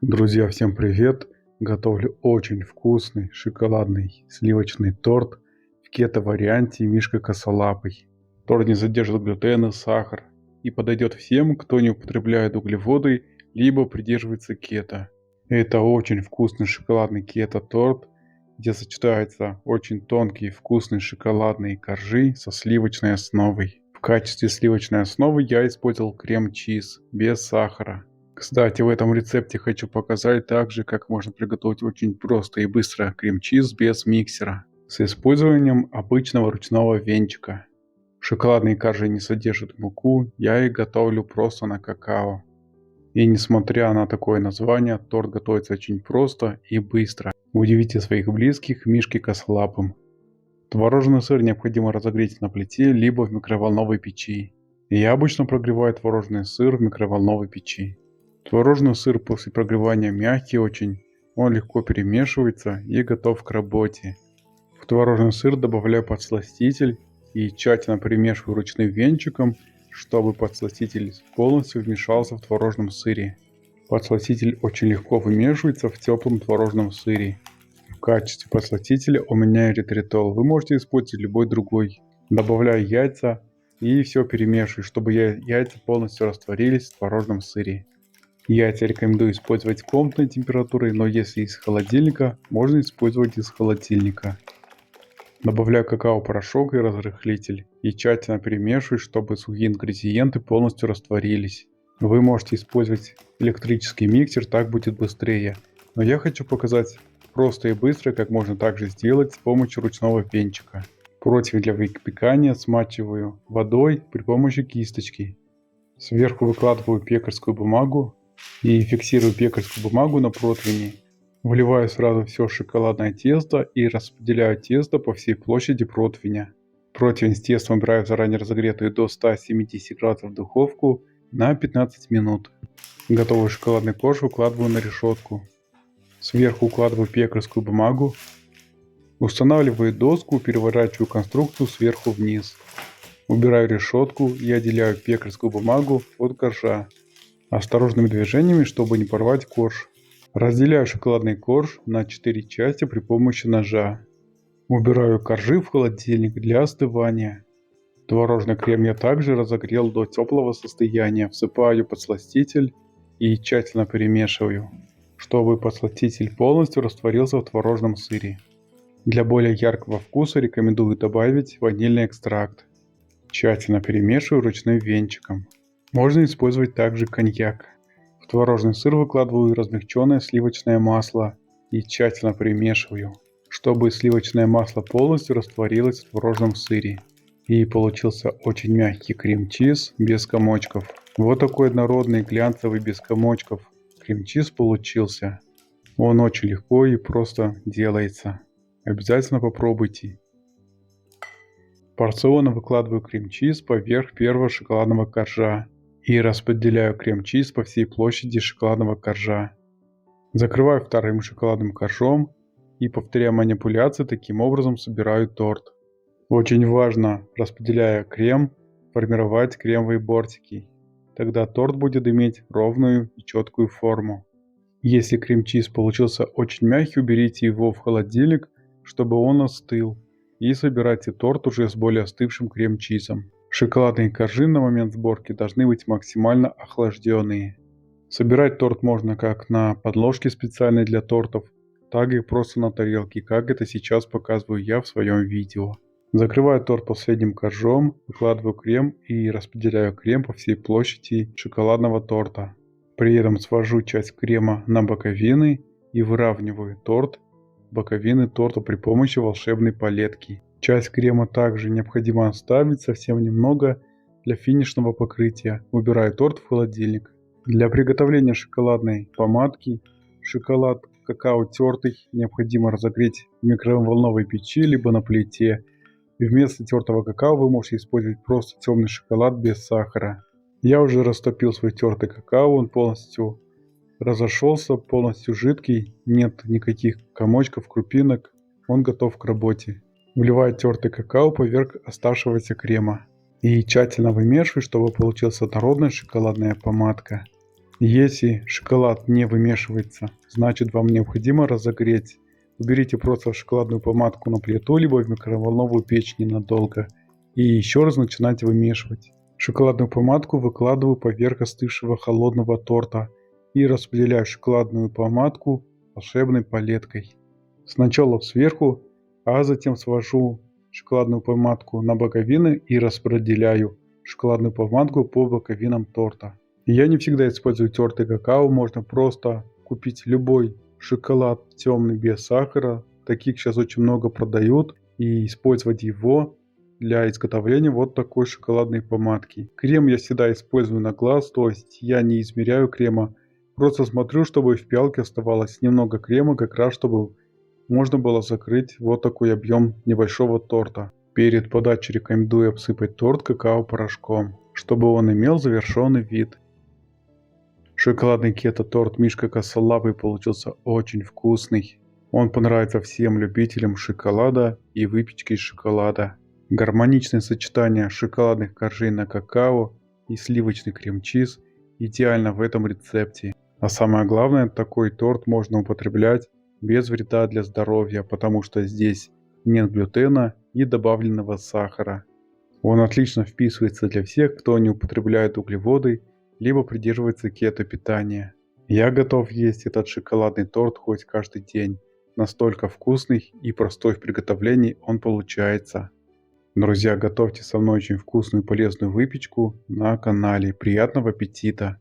Друзья, всем привет! Готовлю очень вкусный шоколадный сливочный торт в кето-варианте Мишка Косолапый. Торт не содержит глютена, сахар и подойдет всем, кто не употребляет углеводы, либо придерживается кето. Это очень вкусный шоколадный кето-торт, где сочетаются очень тонкие вкусные шоколадные коржи со сливочной основой. В качестве сливочной основы я использовал крем-чиз без сахара. Кстати, в этом рецепте хочу показать также, как можно приготовить очень просто и быстро крем-чиз без миксера с использованием обычного ручного венчика. Шоколадные коржи не содержат муку, я их готовлю просто на какао. И несмотря на такое название, торт готовится очень просто и быстро. Удивите своих близких Мишке Косолапым. Творожный сыр необходимо разогреть на плите либо в микроволновой печи. Я обычно прогреваю творожный сыр в микроволновой печи. Творожный сыр после прогревания мягкий очень, он легко перемешивается и готов к работе. В творожный сыр добавляю подсластитель и тщательно перемешиваю ручным венчиком, чтобы подсластитель полностью вмешался в творожном сыре. Подсластитель очень легко вымешивается в теплом творожном сыре. В качестве подсластителя у меня эритритол, вы можете использовать любой другой. Добавляю яйца и все перемешиваю, чтобы яйца полностью растворились в творожном сыре. Яйца рекомендую использовать комнатной температуры, но если из холодильника, можно использовать из холодильника. Добавляю какао-порошок и разрыхлитель и тщательно перемешиваю, чтобы сухие ингредиенты полностью растворились. Вы можете использовать электрический миксер, так будет быстрее. Но я хочу показать просто и быстро, как можно также сделать с помощью ручного венчика. Противень для выпекания смачиваю водой при помощи кисточки. Сверху выкладываю пекарскую бумагу и фиксирую пекарскую бумагу на противне. Вливаю сразу все шоколадное тесто и распределяю тесто по всей площади противня. Противень с тестом убираю в заранее разогретую до 170 градусов духовку на 15 минут. Готовый шоколадный корж укладываю на решетку. Сверху укладываю пекарскую бумагу. Устанавливаю доску, переворачиваю конструкцию сверху вниз. Убираю решетку и отделяю пекарскую бумагу от коржа осторожными движениями, чтобы не порвать корж. Разделяю шоколадный корж на 4 части при помощи ножа. Убираю коржи в холодильник для остывания. Творожный крем я также разогрел до теплого состояния, всыпаю подсластитель и тщательно перемешиваю, чтобы подсластитель полностью растворился в творожном сыре. Для более яркого вкуса рекомендую добавить ванильный экстракт. Тщательно перемешиваю ручным венчиком. Можно использовать также коньяк. В творожный сыр выкладываю размягченное сливочное масло и тщательно перемешиваю, чтобы сливочное масло полностью растворилось в творожном сыре. И получился очень мягкий крем-чиз без комочков. Вот такой однородный глянцевый без комочков крем-чиз получился. Он очень легко и просто делается. Обязательно попробуйте. Порционно выкладываю крем-чиз поверх первого шоколадного коржа и распределяю крем-чиз по всей площади шоколадного коржа. Закрываю вторым шоколадным коржом и, повторяя манипуляции, таким образом собираю торт. Очень важно, распределяя крем, формировать кремовые бортики. Тогда торт будет иметь ровную и четкую форму. Если крем-чиз получился очень мягкий, уберите его в холодильник, чтобы он остыл. И собирайте торт уже с более остывшим крем-чизом. Шоколадные коржи на момент сборки должны быть максимально охлажденные. Собирать торт можно как на подложке специальной для тортов, так и просто на тарелке, как это сейчас показываю я в своем видео. Закрываю торт последним коржом, выкладываю крем и распределяю крем по всей площади шоколадного торта. При этом свожу часть крема на боковины и выравниваю боковины торта при помощи волшебной палетки. Часть крема также необходимо оставить совсем немного для финишного покрытия. Убираю торт в холодильник. Для приготовления шоколадной помадки шоколад какао тертый необходимо разогреть в микроволновой печи либо на плите. И вместо тертого какао вы можете использовать просто темный шоколад без сахара. Я уже растопил свой тертый какао, он полностью разошелся, полностью жидкий, нет никаких комочков, крупинок, он готов к работе. Вливаю тертый какао поверх оставшегося крема и тщательно вымешиваю, чтобы получилась однородная шоколадная помадка. Если шоколад не вымешивается, значит вам необходимо разогреть. Уберите просто шоколадную помадку на плиту, либо в микроволновую печь ненадолго. И еще раз начинайте вымешивать. Шоколадную помадку выкладываю поверх остывшего холодного торта и распределяю шоколадную помадку волшебной палеткой. Сначала сверху, а затем свожу шоколадную помадку на боковины и распределяю шоколадную помадку по боковинам торта. Я не всегда использую тертый какао, можно просто купить любой шоколад темный без сахара. Таких сейчас очень много продают, и использовать его для изготовления вот такой шоколадной помадки. Крем я всегда использую на глаз, то есть я не измеряю крема, просто смотрю, чтобы в пиалке оставалось немного крема, как раз чтобы можно было закрыть вот такой объем небольшого торта. Перед подачей рекомендую обсыпать торт какао-порошком, чтобы он имел завершенный вид. Шоколадный кето-торт Мишка Косолапый получился очень вкусный. Он понравится всем любителям шоколада и выпечки из шоколада. Гармоничное сочетание шоколадных коржей на какао и сливочный крем-чиз идеально в этом рецепте. А самое главное, такой торт можно употреблять без вреда для здоровья, потому что здесь нет глютена и добавленного сахара. Он отлично вписывается для всех, кто не употребляет углеводы либо придерживается кето-питания. Я готов есть этот шоколадный торт хоть каждый день. Настолько вкусный и простой в приготовлении он получается. Друзья, готовьте со мной очень вкусную и полезную выпечку на канале. Приятного аппетита!